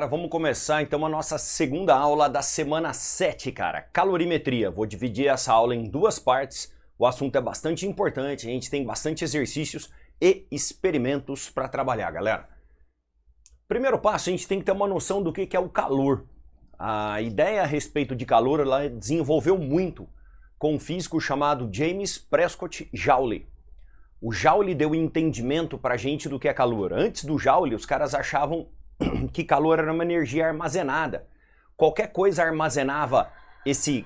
galera, vamos começar então a nossa segunda aula da semana 7, cara, calorimetria. Vou dividir essa aula em duas partes, o assunto é bastante importante, a gente tem bastante exercícios e experimentos para trabalhar, galera. Primeiro passo, a gente tem que ter uma noção do que é o calor. A ideia a respeito de calor, ela desenvolveu muito com um físico chamado James Prescott Joule. O Joule deu entendimento pra gente do que é calor. Antes do Joule, os caras achavam que calor era uma energia armazenada. Qualquer coisa armazenava esse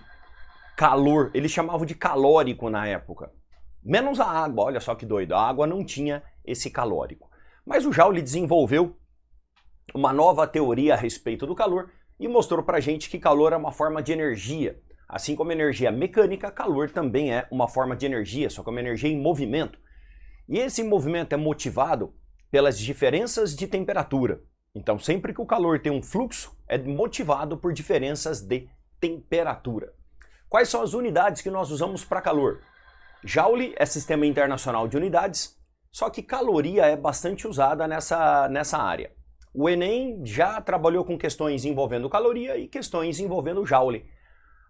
calor, eles chamavam de calórico na época. Menos a água, olha só que doido, a água não tinha esse calórico. Mas o Joule desenvolveu uma nova teoria a respeito do calor e mostrou pra gente que calor é uma forma de energia. Assim como energia mecânica, calor também é uma forma de energia, só que é uma energia em movimento. E esse movimento é motivado pelas diferenças de temperatura. Então, sempre que o calor tem um fluxo, é motivado por diferenças de temperatura. Quais são as unidades que nós usamos para calor? Joule é Sistema Internacional de Unidades, só que caloria é bastante usada nessa área. O Enem já trabalhou com questões envolvendo caloria e questões envolvendo Joule.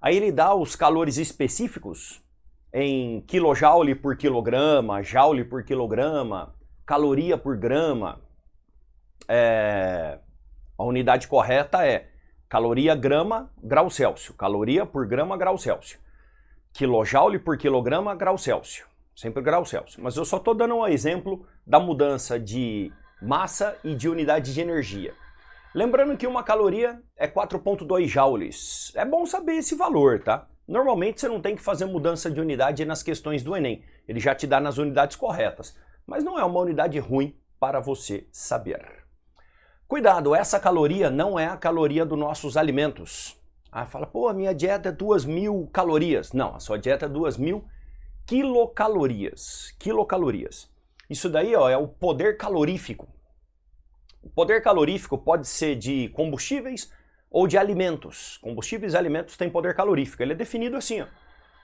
Aí ele dá os calores específicos em quilojoule por quilograma, joule por quilograma, caloria por grama. A unidade correta é caloria grama grau Celsius, caloria por grama grau Celsius, quilojoule por quilograma grau Celsius, sempre grau Celsius. Mas eu só estou dando um exemplo da mudança de massa e de unidade de energia. Lembrando que uma caloria é 4,2 joules. É bom saber esse valor, tá? Normalmente você não tem que fazer mudança de unidade nas questões do Enem. Ele já te dá nas unidades corretas. Mas não é uma unidade ruim para você saber. Cuidado, essa caloria não é a caloria dos nossos alimentos. Ah, fala, pô, a minha dieta é 2.000 calorias. Não, a sua dieta é 2.000 quilocalorias. Quilocalorias. Isso daí, ó, é o poder calorífico. O poder calorífico pode ser de combustíveis ou de alimentos. Combustíveis e alimentos têm poder calorífico. Ele é definido assim, ó.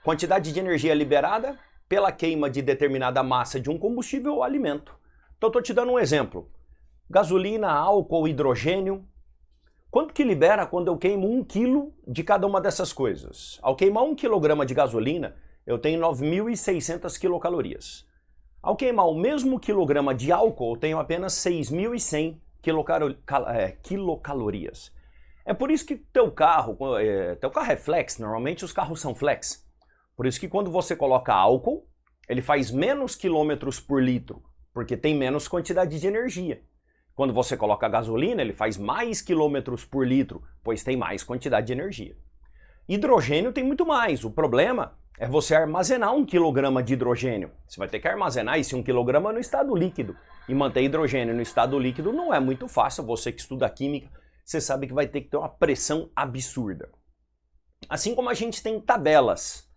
Quantidade de energia liberada pela queima de determinada massa de um combustível ou alimento. Então, estou te dando um exemplo. Gasolina, álcool, hidrogênio. Quanto que libera quando eu queimo 1 kg de cada uma dessas coisas? Ao queimar 1 kg de gasolina, eu tenho 9.600 quilocalorias. Ao queimar o mesmo quilograma de álcool, eu tenho apenas 6.100 quilocalorias. É por isso que teu carro é flex, normalmente os carros são flex. Por isso que quando você coloca álcool, ele faz menos quilômetros por litro, porque tem menos quantidade de energia. Quando você coloca gasolina, ele faz mais quilômetros por litro, pois tem mais quantidade de energia. Hidrogênio tem muito mais. O problema é você armazenar 1 kg de hidrogênio. Você vai ter que armazenar esse 1 kg no estado líquido. E manter hidrogênio no estado líquido não é muito fácil. Você que estuda química, você sabe que vai ter que ter uma pressão absurda. Assim como a gente tem tabelas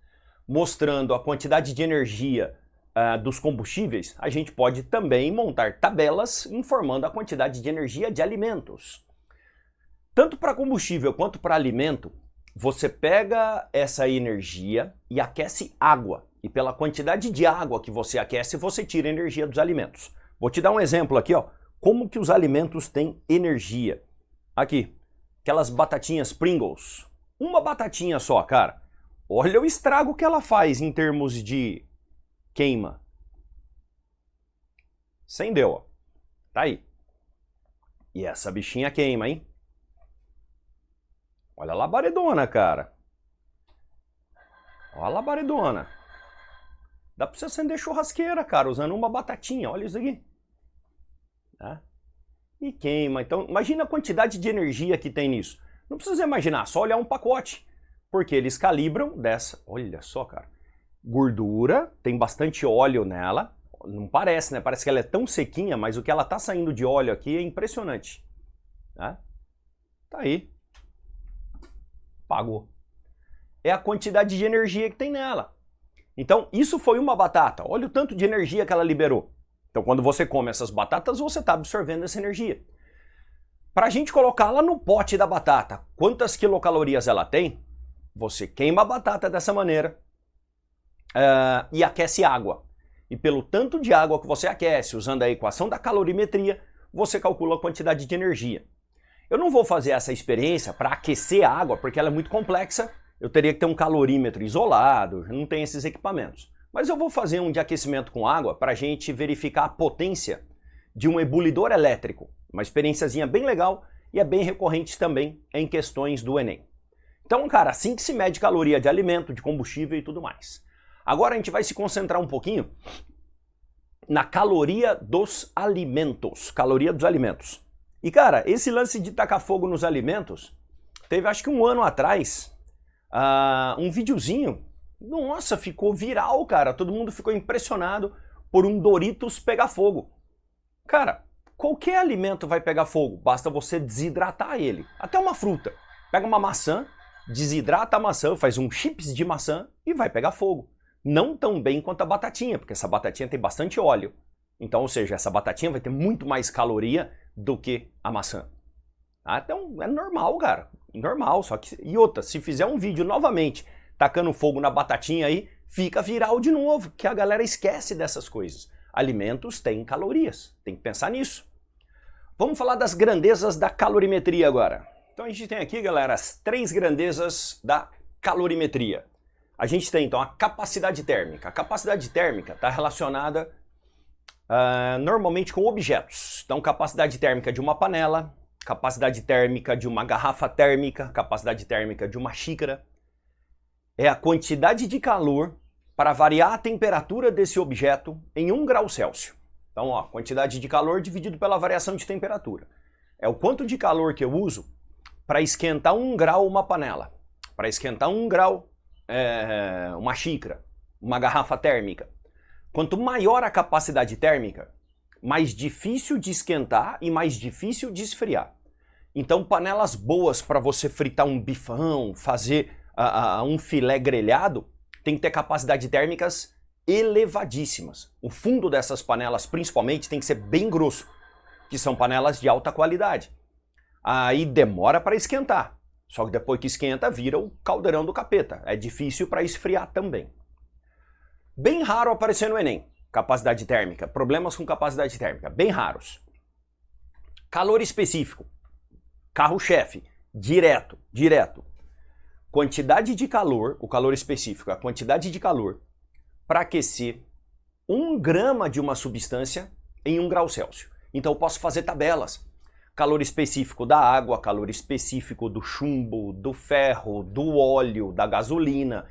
mostrando a quantidade de energia dos combustíveis, a gente pode também montar tabelas informando a quantidade de energia de alimentos. Tanto para combustível quanto para alimento, você pega essa energia e aquece água. E pela quantidade de água que você aquece, você tira a energia dos alimentos. Vou te dar um exemplo aqui, ó, como que os alimentos têm energia. Aqui, aquelas batatinhas Pringles. Uma batatinha só, cara. Olha o estrago que ela faz em termos de queima. Acendeu, ó. Tá aí. E essa bichinha queima, hein? Olha a labaredona, cara. Olha a labaredona. Dá pra você acender churrasqueira, cara, usando uma batatinha. Olha isso aqui. Tá? E queima. Então, imagina a quantidade de energia que tem nisso. Não precisa imaginar, só olhar um pacote. Porque eles calibram dessa. Olha só, cara. Gordura, tem bastante óleo nela. Não parece, né? Parece que ela é tão sequinha, mas o que ela tá saindo de óleo aqui é impressionante. Tá aí. Pagou. É a quantidade de energia que tem nela. Então, isso foi uma batata. Olha o tanto de energia que ela liberou. Então, quando você come essas batatas, você está absorvendo essa energia. Para a gente colocá-la no pote da batata, quantas quilocalorias ela tem? Você queima a batata dessa maneira e aquece água. E pelo tanto de água que você aquece, usando a equação da calorimetria, você calcula a quantidade de energia. Eu não vou fazer essa experiência para aquecer a água, porque ela é muito complexa, eu teria que ter um calorímetro isolado, não tem esses equipamentos. Mas eu vou fazer um de aquecimento com água para a gente verificar a potência de um ebulidor elétrico. Uma experiênciazinha bem legal e é bem recorrente também em questões do Enem. Então, cara, assim que se mede caloria de alimento, de combustível e tudo mais. Agora a gente vai se concentrar um pouquinho na caloria dos alimentos. Caloria dos alimentos. E, cara, esse lance de tacar fogo nos alimentos, teve acho que um ano atrás, um videozinho, nossa, ficou viral, cara. Todo mundo ficou impressionado por um Doritos pegar fogo. Cara, qualquer alimento vai pegar fogo, basta você desidratar ele. Até uma fruta. Pega uma maçã, desidrata a maçã, faz um chips de maçã e vai pegar fogo. Não tão bem quanto a batatinha, porque essa batatinha tem bastante óleo. Então, ou seja, essa batatinha vai ter muito mais caloria do que a maçã. Então, é normal, cara. Normal, só que... E outra, se fizer um vídeo novamente tacando fogo na batatinha aí, fica viral de novo, que a galera esquece dessas coisas. Alimentos têm calorias, tem que pensar nisso. Vamos falar das grandezas da calorimetria agora. Então a gente tem aqui, galera, as 3 grandezas da calorimetria. A gente tem, então, a capacidade térmica. A capacidade térmica está relacionada normalmente com objetos. Então, capacidade térmica de uma panela, capacidade térmica de uma garrafa térmica, capacidade térmica de uma xícara. É a quantidade de calor para variar a temperatura desse objeto em 1 grau Celsius. Então, ó, quantidade de calor dividido pela variação de temperatura. É o quanto de calor que eu uso para esquentar 1 grau uma panela, para esquentar 1 grau uma xícara, uma garrafa térmica. Quanto maior a capacidade térmica, mais difícil de esquentar e mais difícil de esfriar. Então, panelas boas para você fritar um bifão, fazer um filé grelhado, tem que ter capacidades térmicas elevadíssimas. O fundo dessas panelas, principalmente, tem que ser bem grosso, que são panelas de alta qualidade. Aí demora para esquentar, só que depois que esquenta, vira o caldeirão do capeta. É difícil para esfriar também. Bem raro aparecer no Enem, capacidade térmica, problemas com capacidade térmica, bem raros. Calor específico, carro-chefe, direto. Quantidade de calor, o calor específico, a quantidade de calor para aquecer 1 grama de uma substância em 1 grau Celsius. Então eu posso fazer tabelas. Calor específico da água, calor específico do chumbo, do ferro, do óleo, da gasolina.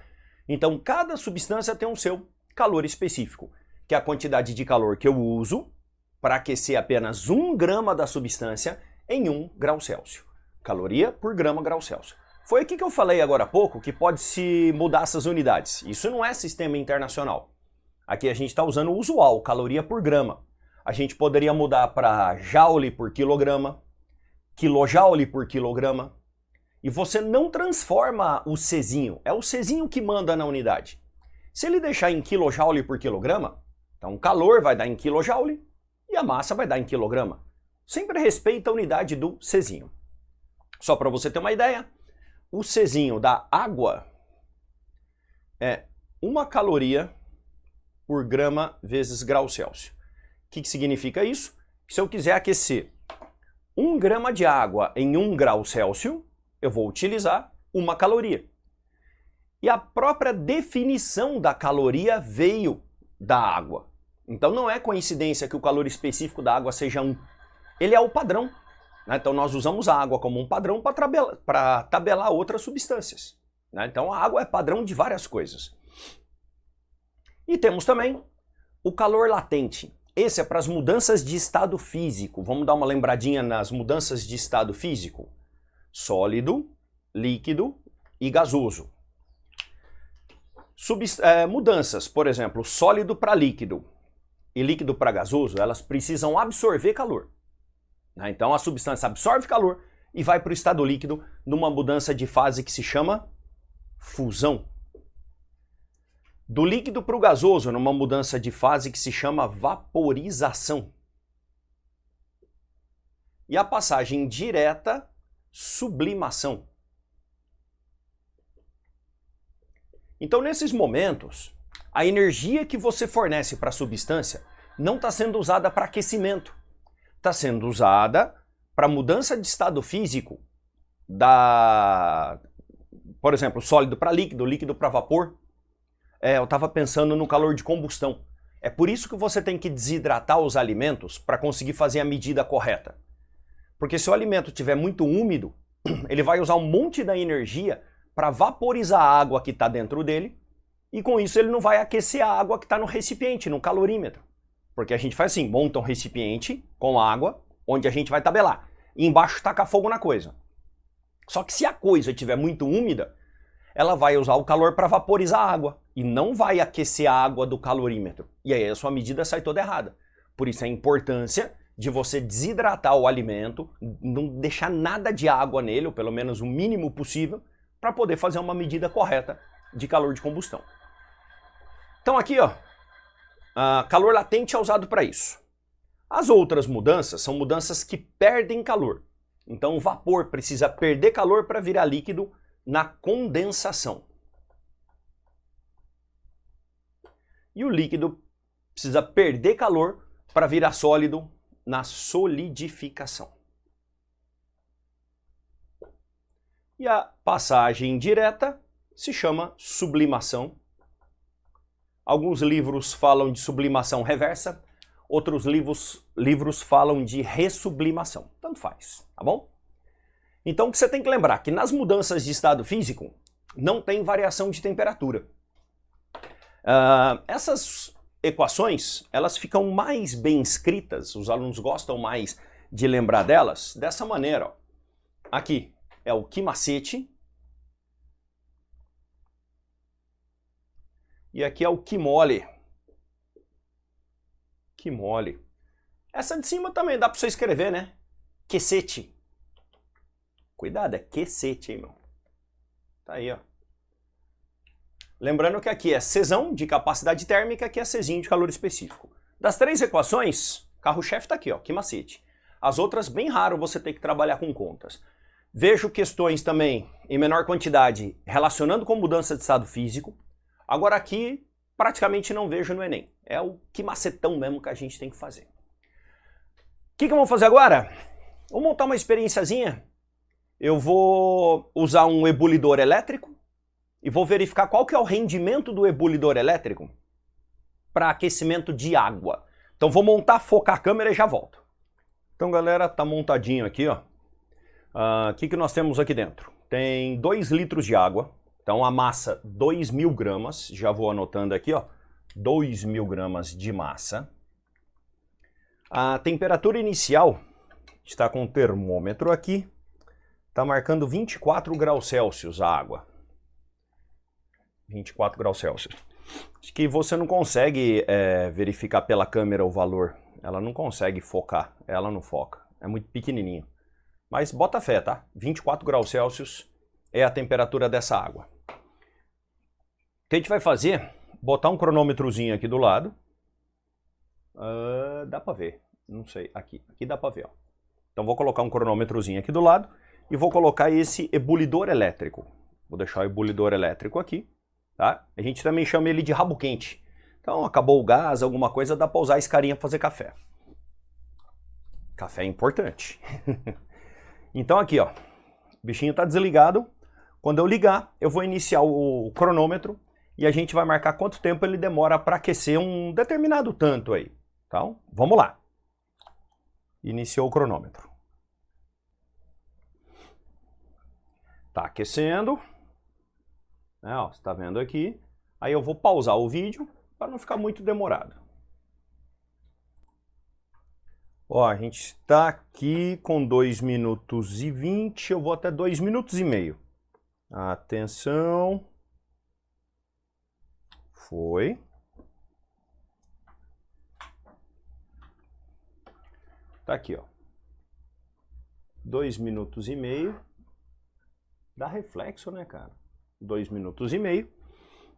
Então cada substância tem o seu calor específico, que é a quantidade de calor que eu uso para aquecer apenas 1 grama da substância em 1 grau Celsius. Caloria por grama grau Celsius. Foi aqui que eu falei agora há pouco que pode-se mudar essas unidades. Isso não é sistema internacional. Aqui a gente está usando o usual, caloria por grama. A gente poderia mudar para joule por quilograma, quilojoule por quilograma. E você não transforma o Czinho, é o Czinho que manda na unidade. Se ele deixar em quilojoule por quilograma, então o calor vai dar em quilojoule e a massa vai dar em quilograma. Sempre respeita a unidade do Czinho. Só para você ter uma ideia, o Czinho da água é 1 caloria por grama vezes grau Celsius. O que significa isso? Se eu quiser aquecer 1 grama de água em 1 grau Celsius, eu vou utilizar 1 caloria. E a própria definição da caloria veio da água. Então não é coincidência que o calor específico da água seja 1. Ele é o padrão. Então nós usamos a água como um padrão para tabelar outras substâncias. Então a água é padrão de várias coisas. E temos também o calor latente. Esse é para as mudanças de estado físico. Vamos dar uma lembradinha nas mudanças de estado físico. Sólido, líquido e gasoso. Mudanças, por exemplo, sólido para líquido e líquido para gasoso, elas precisam absorver calor. Então a substância absorve calor e vai para o estado líquido numa mudança de fase que se chama fusão. Do líquido para o gasoso numa mudança de fase que se chama vaporização. E a passagem direta, sublimação. Então nesses momentos, a energia que você fornece para a substância não está sendo usada para aquecimento. Está sendo usada para mudança de estado físico por exemplo, sólido para líquido, líquido para vapor, eu estava pensando no calor de combustão. É por isso que você tem que desidratar os alimentos para conseguir fazer a medida correta. Porque se o alimento estiver muito úmido, ele vai usar um monte da energia para vaporizar a água que está dentro dele, e com isso ele não vai aquecer a água que está no recipiente, no calorímetro. Porque a gente faz assim, monta um recipiente com água, onde a gente vai tabelar, e embaixo taca fogo na coisa. Só que se a coisa estiver muito úmida, ela vai usar o calor para vaporizar a água, e não vai aquecer a água do calorímetro. E aí a sua medida sai toda errada. Por isso a importância de você desidratar o alimento, não deixar nada de água nele, ou pelo menos o mínimo possível, para poder fazer uma medida correta de calor de combustão. Então aqui, ó, calor latente é usado para isso. As outras mudanças são mudanças que perdem calor. Então o vapor precisa perder calor para virar líquido na condensação. E o líquido precisa perder calor para virar sólido na solidificação. E a passagem direta se chama sublimação. Alguns livros falam de sublimação reversa, outros livros falam de ressublimação. Tanto faz, tá bom? Então o que você tem que lembrar? Que nas mudanças de estado físico não tem variação de temperatura. Essas equações, elas ficam mais bem escritas, os alunos gostam mais de lembrar delas, dessa maneira. Ó. Aqui é o que macete, e aqui é o que mole. Que mole. Essa de cima também dá para você escrever, né? Quecete. Cuidado, é quecete, hein, meu? Tá aí, ó. Lembrando que aqui é Czão de capacidade térmica, aqui é Czinho de calor específico. Das três equações, carro-chefe tá aqui, ó, que macete. As outras, bem raro você ter que trabalhar com contas. Vejo questões também em menor quantidade relacionando com mudança de estado físico. Agora aqui, praticamente não vejo no Enem. É o que macetão mesmo que a gente tem que fazer. O que vamos fazer agora? Vamos montar uma experiênciazinha. Eu vou usar um ebulidor elétrico e vou verificar qual que é o rendimento do ebulidor elétrico para aquecimento de água. Então vou montar, focar a câmera e já volto. Então galera, tá montadinho aqui, ó. O que nós temos aqui dentro? Tem 2 litros de água, então a massa 2.000 gramas, já vou anotando aqui, ó, 2.000 gramas de massa. A temperatura inicial, está com o termômetro aqui, está marcando 24 graus Celsius a água. 24 graus Celsius. Acho que você não consegue verificar pela câmera o valor, ela não consegue focar, ela não foca, é muito pequenininho. Mas bota fé, tá? 24 graus Celsius é a temperatura dessa água. O que a gente vai fazer? Botar um cronômetrozinho aqui do lado. Dá pra ver, não sei, aqui dá pra ver, ó. Então vou colocar um cronômetrozinho aqui do lado e vou colocar esse ebulidor elétrico. Vou deixar o ebulidor elétrico aqui, tá? A gente também chama ele de rabo quente. Então acabou o gás, alguma coisa, dá pra usar esse carinha pra fazer café. Café é importante. Então aqui, ó, o bichinho tá desligado. Quando eu ligar, eu vou iniciar o cronômetro e a gente vai marcar quanto tempo ele demora para aquecer um determinado tanto aí. Então, vamos lá. Iniciou o cronômetro. Tá aquecendo. Ó, você tá vendo aqui. Aí eu vou pausar o vídeo para não ficar muito demorado. Ó, a gente está aqui com 2 minutos e 20, eu vou até 2 minutos e meio. Atenção. Foi. Tá aqui, ó. 2 minutos e meio. Dá reflexo, né, cara? 2 minutos e meio,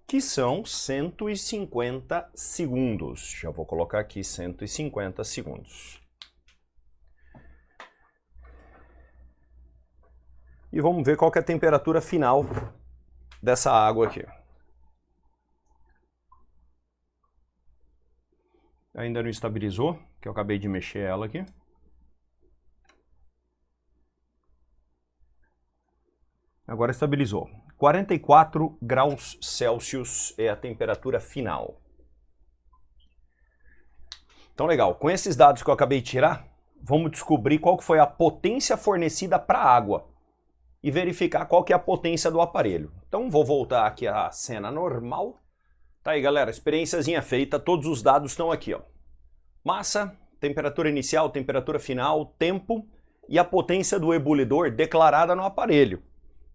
que são 150 segundos. Já vou colocar aqui 150 segundos. E vamos ver qual que é a temperatura final dessa água aqui. Ainda não estabilizou, que eu acabei de mexer ela aqui. Agora estabilizou. 44 graus Celsius é a temperatura final. Então legal, com esses dados que eu acabei de tirar, vamos descobrir qual que foi a potência fornecida para a água e verificar qual que é a potência do aparelho. Então vou voltar aqui à cena normal. Tá aí galera, experiênciazinha feita, todos os dados estão aqui, ó. Massa, temperatura inicial, temperatura final, tempo e a potência do ebulidor declarada no aparelho.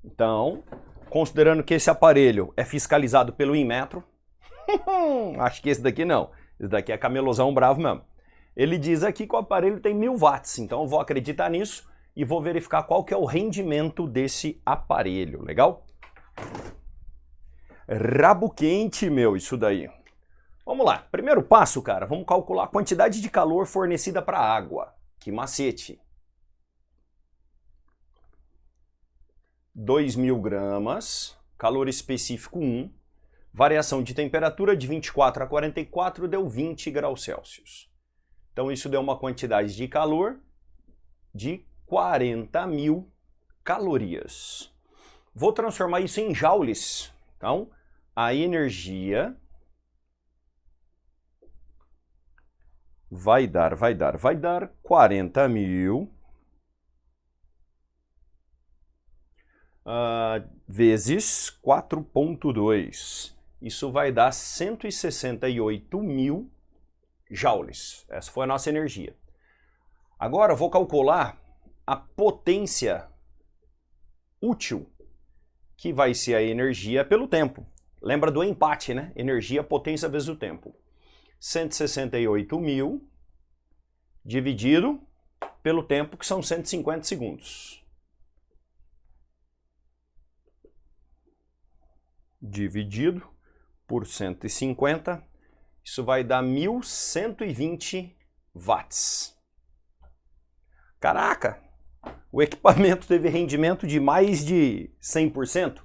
Então, considerando que esse aparelho é fiscalizado pelo Inmetro, acho que esse daqui não. Esse daqui é camelosão bravo mesmo. Ele diz aqui que o aparelho tem 1000 watts, então eu vou acreditar nisso e vou verificar qual que é o rendimento desse aparelho, legal? Rabo quente, meu, isso daí. Vamos lá, primeiro passo, cara, vamos calcular a quantidade de calor fornecida para a água. Que macete. 2.000 gramas, calor específico 1. Variação de temperatura de 24 a 44 deu 20 graus Celsius. Então isso deu uma quantidade de calor de 40.000 calorias. Vou transformar isso em joules. Então, a energia vai dar 40.000 vezes 4,2. Isso vai dar 168.000 joules. Essa foi a nossa energia. Agora eu vou calcular a potência útil, que vai ser a energia pelo tempo. Lembra do empate, né? Energia, potência vezes o tempo. 168.000 dividido pelo tempo, que são 150 segundos. Dividido por 150, isso vai dar 1.120 watts. Caraca! O equipamento teve rendimento de mais de 100%?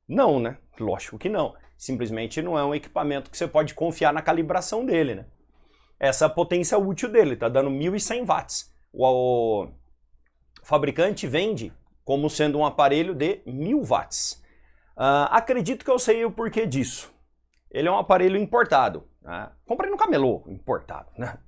Não, né? Lógico que não. Simplesmente não é um equipamento que você pode confiar na calibração dele, né? Essa é a potência útil dele, tá dando 1.100 watts. O fabricante vende como sendo um aparelho de 1.000 watts. Acredito que eu sei o porquê disso. Ele é um aparelho importado. Né? Comprei no camelô, importado. Né?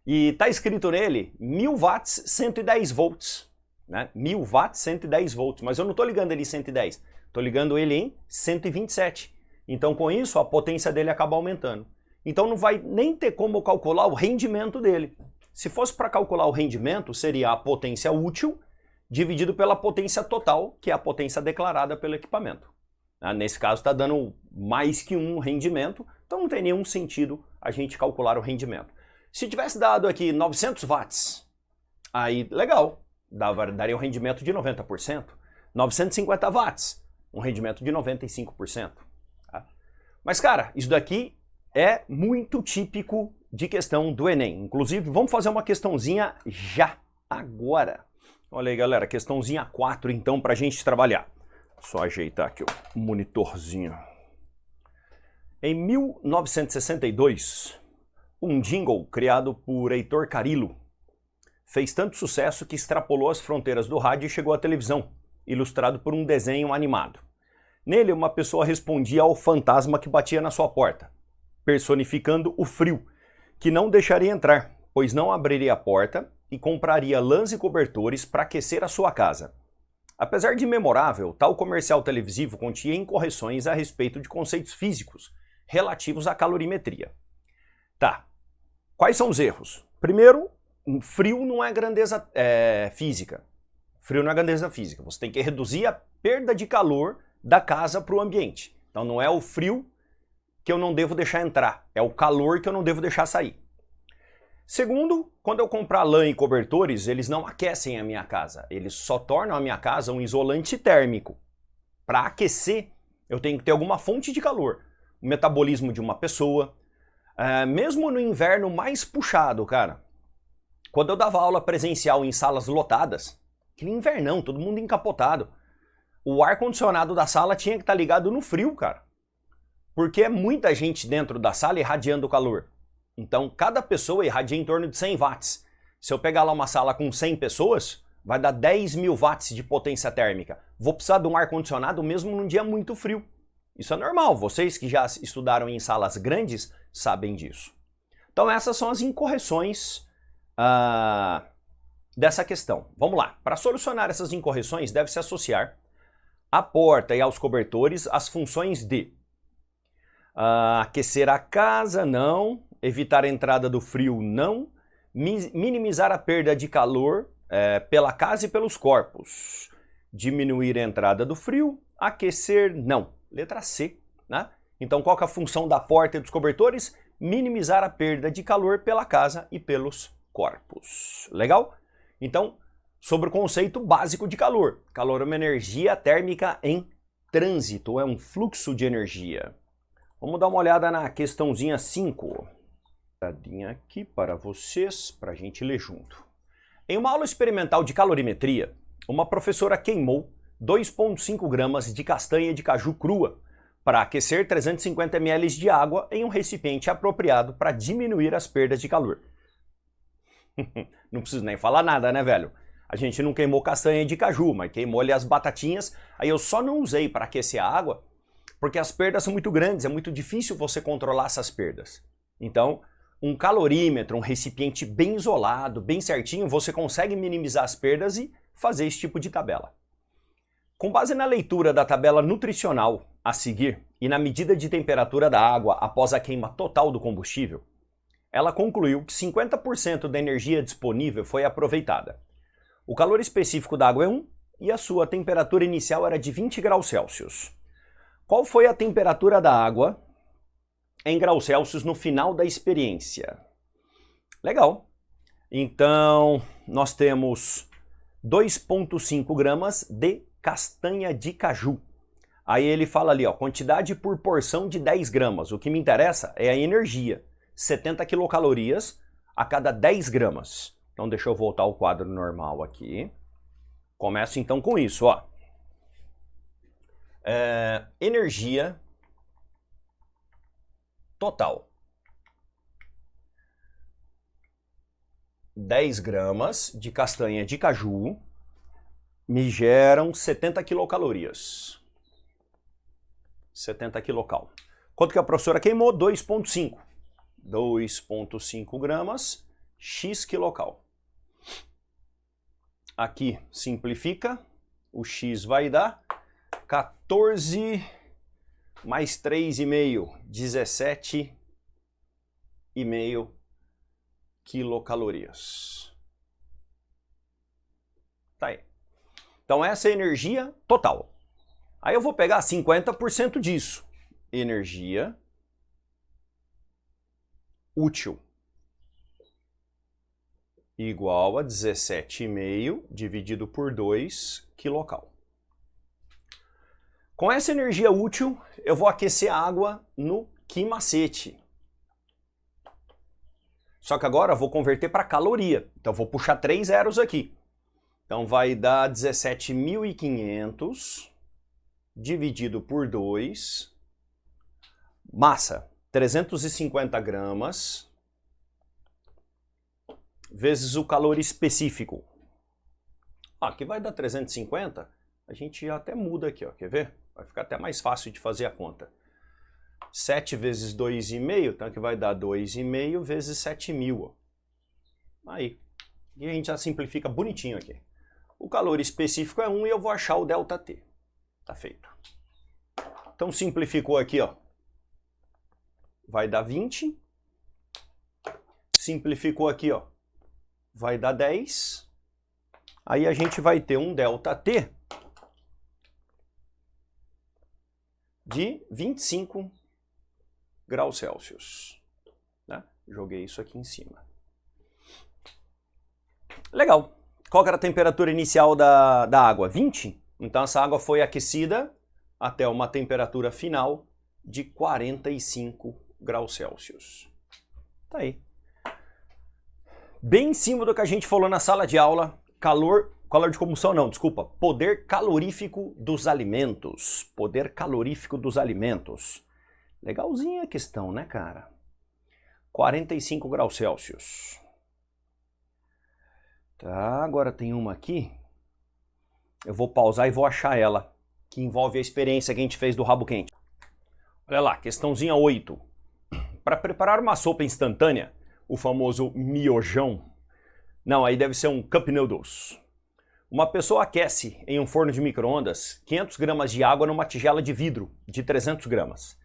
E tá escrito nele 1.000 watts, 110 volts. Né? 1.000 watts, 110 volts. Mas eu não tô ligando ele em 110. Tô ligando ele em 127. Então com isso a potência dele acaba aumentando. Então não vai nem ter como calcular o rendimento dele. Se fosse para calcular o rendimento, seria a potência útil dividido pela potência total, que é a potência declarada pelo equipamento. Nesse caso está dando mais que um rendimento, então não tem nenhum sentido a gente calcular o rendimento. Se tivesse dado aqui 900 watts, aí legal, daria um rendimento de 90%. 950 watts, um rendimento de 95%. Tá? Mas cara, isso daqui é muito típico de questão do Enem. Inclusive, vamos fazer uma questãozinha já, agora. Olha aí, galera, questãozinha 4, então, para a gente trabalhar. Só ajeitar aqui o monitorzinho. Em 1962, um jingle criado por Heitor Carillo fez tanto sucesso que extrapolou as fronteiras do rádio e chegou à televisão, ilustrado por um desenho animado. Nele, uma pessoa respondia ao fantasma que batia na sua porta, personificando o frio, que não deixaria entrar, pois não abriria a porta e compraria lãs e cobertores para aquecer a sua casa. Apesar de memorável, tal comercial televisivo continha incorreções a respeito de conceitos físicos relativos à calorimetria. Tá, quais são os erros? Primeiro, frio não é grandeza física. Frio não é grandeza física. Você tem que reduzir a perda de calor da casa para o ambiente. Então não é o frio que eu não devo deixar entrar, é o calor que eu não devo deixar sair. Segundo, quando eu comprar lã e cobertores, eles não aquecem a minha casa. Eles só tornam a minha casa um isolante térmico. Para aquecer, eu tenho que ter alguma fonte de calor. O metabolismo de uma pessoa. Mesmo no inverno mais puxado, cara. Quando eu dava aula presencial em salas lotadas, aquele invernão, todo mundo encapotado, o ar-condicionado da sala tinha que estar ligado no frio, cara. Porque é muita gente dentro da sala irradiando o calor. Então, cada pessoa irradia em torno de 100 watts. Se eu pegar lá uma sala com 100 pessoas, vai dar 10.000 watts de potência térmica. Vou precisar de um ar-condicionado mesmo num dia muito frio. Isso é normal, vocês que já estudaram em salas grandes sabem disso. Então essas são as incorreções dessa questão. Vamos lá, para solucionar essas incorreções deve-se associar à porta e aos cobertores as funções de aquecer a casa, não, evitar a entrada do frio, não, minimizar a perda de calor pela casa e pelos corpos, diminuir a entrada do frio, aquecer, não. Letra C, né? Então qual que é a função da porta e dos cobertores? Minimizar a perda de calor pela casa e pelos corpos. Legal? Então, sobre o conceito básico de calor. Calor é uma energia térmica em trânsito, é um fluxo de energia. Vamos dar uma olhada na questãozinha 5. Aqui para vocês, para a gente ler junto. Em uma aula experimental de calorimetria, uma professora queimou 2,5 gramas de castanha de caju crua para aquecer 350 ml de água em um recipiente apropriado para diminuir as perdas de calor. Não preciso nem falar nada, né, velho? A gente não queimou castanha de caju, mas queimou ali as batatinhas. Aí eu só não usei para aquecer a água porque as perdas são muito grandes, é muito difícil você controlar essas perdas. Então, um calorímetro, um recipiente bem isolado, bem certinho, você consegue minimizar as perdas e fazer esse tipo de tabela. Com base na leitura da tabela nutricional a seguir e na medida de temperatura da água após a queima total do combustível, ela concluiu que 50% da energia disponível foi aproveitada. O calor específico da água é 1 e a sua temperatura inicial era de 20 graus Celsius. Qual foi a temperatura da água em graus Celsius no final da experiência? Legal. Então, nós temos 2,5 gramas de castanha de caju. Aí ele fala ali, ó, quantidade por porção de 10 gramas. O que me interessa é a energia. 70 quilocalorias a cada 10 gramas. Então deixa eu voltar ao quadro normal aqui. Começo então com isso, ó. Energia total. 10 gramas de castanha de caju me geram 70 quilocalorias. 70 quilocal. Quanto que a professora queimou? 2,5. 2,5 gramas, x quilocal. Aqui simplifica, o x vai dar 14 mais 3,5, 17,5 quilocalorias. Tá aí. Então essa é a energia total. Aí eu vou pegar 50% disso. Energia útil igual a 17,5 dividido por 2 quilocal. Com essa energia útil, eu vou aquecer a água no quimacete. Só que agora eu vou converter para caloria. Então eu vou puxar 3 zeros aqui. Então vai dar 17.500 dividido por 2. Massa, 350 gramas. Vezes o calor específico. Aqui vai dar 350. A gente até muda aqui, ó. Quer ver? Vai ficar até mais fácil de fazer a conta. 7 vezes 2,5, então aqui vai dar 2,5 vezes 7.000. Ó. Aí. E a gente já simplifica bonitinho aqui. O calor específico é 1 e eu vou achar o ΔT. Tá feito. Então simplificou aqui, ó. Vai dar 20. Simplificou aqui, ó. Vai dar 10. Aí a gente vai ter um ΔT de 25 graus Celsius. Né? Joguei isso aqui em cima. Legal. Qual que era a temperatura inicial da água? 20? Então essa água foi aquecida até uma temperatura final de 45 graus Celsius. Tá aí. Bem em cima do que a gente falou na sala de aula, calor de combustão não, desculpa, poder calorífico dos alimentos. Poder calorífico dos alimentos. Legalzinha a questão, né, cara? 45 graus Celsius. Tá, agora tem uma aqui. Eu vou pausar e vou achar ela, que envolve a experiência que a gente fez do rabo quente. Olha lá, questãozinha 8. Para preparar uma sopa instantânea, o famoso miojão. Não, aí deve ser um cup noodles. Uma pessoa aquece em um forno de micro-ondas 500 gramas de água numa tigela de vidro de 300 gramas.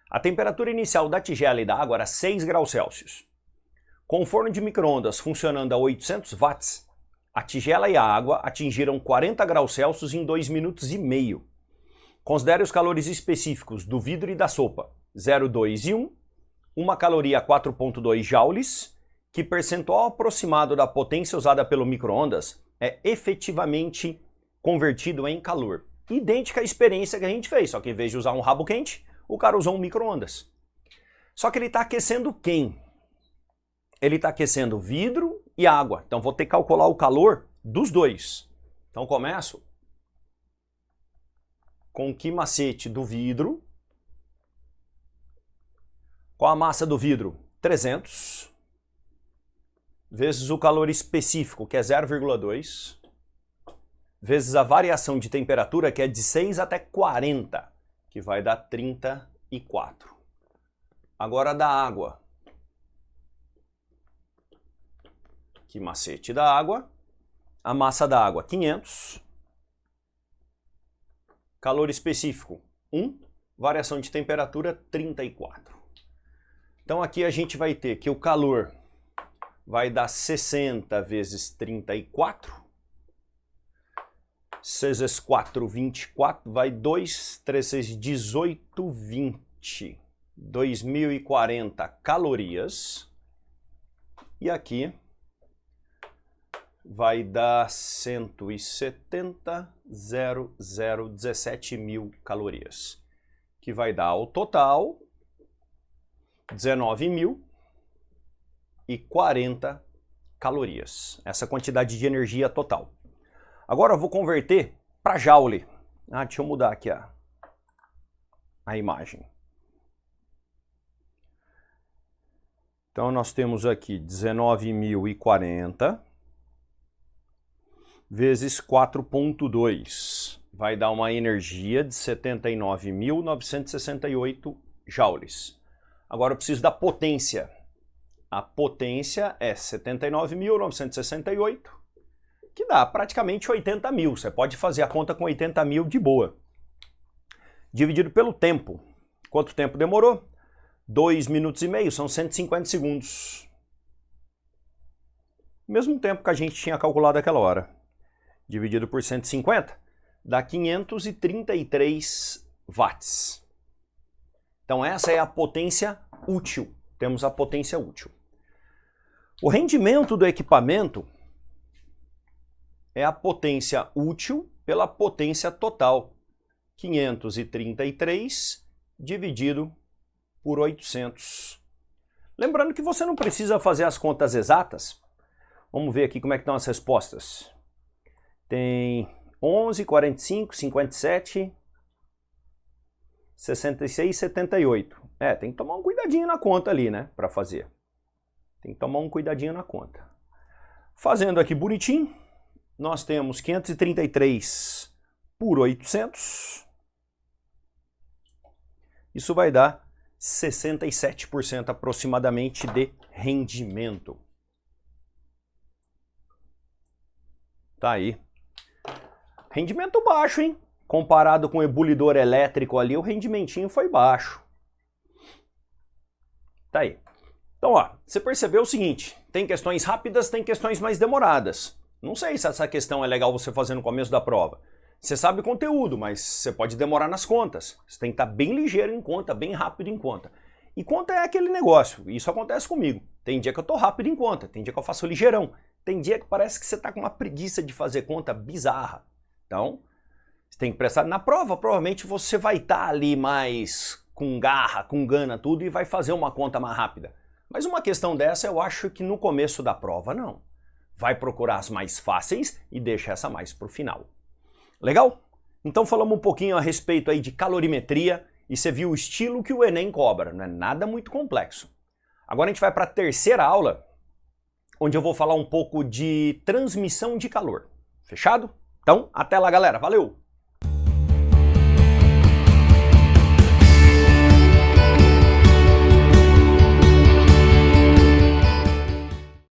A temperatura inicial da tigela e da água era 6 graus Celsius. Com o forno de micro-ondas funcionando a 800 watts, a tigela e a água atingiram 40 graus Celsius em 2 minutos e meio. Considere os calores específicos do vidro e da sopa, 0, 2 e 1, uma caloria 4,2 joules, que percentual aproximado da potência usada pelo micro-ondas é efetivamente convertido em calor. Idêntica à experiência que a gente fez, só que em vez de usar um rabo quente, o cara usou um micro-ondas. Só que ele está aquecendo quem? Ele está aquecendo vidro e água. Então vou ter que calcular o calor dos dois. Então começo com o que macete do vidro. Qual a massa do vidro? 300 vezes o calor específico, que é 0,2, vezes a variação de temperatura, que é de 6 até 40, que vai dar 34. Agora da água. Que macete da água? A massa da água, 500. Calor específico, 1. Variação de temperatura, 34. Então aqui a gente vai ter que o calor vai dar 60 vezes 34. 6 vezes 4, 24. Vai 2, 3, 6, 18, 20. 2040 calorias. E aqui vai dar 170, 17 mil calorias. Que vai dar ao total 19.040 calorias. Essa quantidade de energia total. Agora eu vou converter para joule. Deixa eu mudar aqui a imagem. Então nós temos aqui 19.040 vezes 4,2. Vai dar uma energia de 79.968 joules. Agora eu preciso da potência. A potência é 79.968, que dá praticamente 80 mil. Você pode fazer a conta com 80 mil de boa. Dividido pelo tempo. Quanto tempo demorou? 2 minutos e meio, são 150 segundos. Mesmo tempo que a gente tinha calculado aquela hora. Dividido por 150, dá 533 watts. Então essa é a potência útil. Temos a potência útil. O rendimento do equipamento é a potência útil pela potência total. 533 dividido por 800. Lembrando que você não precisa fazer as contas exatas. Vamos ver aqui como é que estão as respostas. Tem 11, 45, 57, 66 e 78. Tem que tomar um cuidadinho na conta ali, né, para fazer. Tem que tomar um cuidadinho na conta. Fazendo aqui bonitinho, nós temos 533 por 800. Isso vai dar 67% aproximadamente de rendimento. Tá aí. Rendimento baixo, hein? Comparado com o ebulidor elétrico ali, o rendimentinho foi baixo. Tá aí. Então, ó, você percebeu o seguinte, tem questões rápidas, tem questões mais demoradas. Não sei se essa questão é legal você fazer no começo da prova. Você sabe o conteúdo, mas você pode demorar nas contas. Você tem que estar bem ligeiro em conta, bem rápido em conta. E conta é aquele negócio, isso acontece comigo. Tem dia que eu tô rápido em conta, tem dia que eu faço ligeirão. Tem dia que parece que você tá com uma preguiça de fazer conta bizarra. Então, você tem que prestar. Na prova, provavelmente você vai estar ali mais com garra, com gana, tudo, e vai fazer uma conta mais rápida. Mas uma questão dessa eu acho que no começo da prova não. Vai procurar as mais fáceis e deixa essa mais pro final. Legal? Então falamos um pouquinho a respeito aí de calorimetria e você viu o estilo que o Enem cobra, não é nada muito complexo. Agora a gente vai para a terceira aula, onde eu vou falar um pouco de transmissão de calor. Fechado? Então, até lá, galera. Valeu!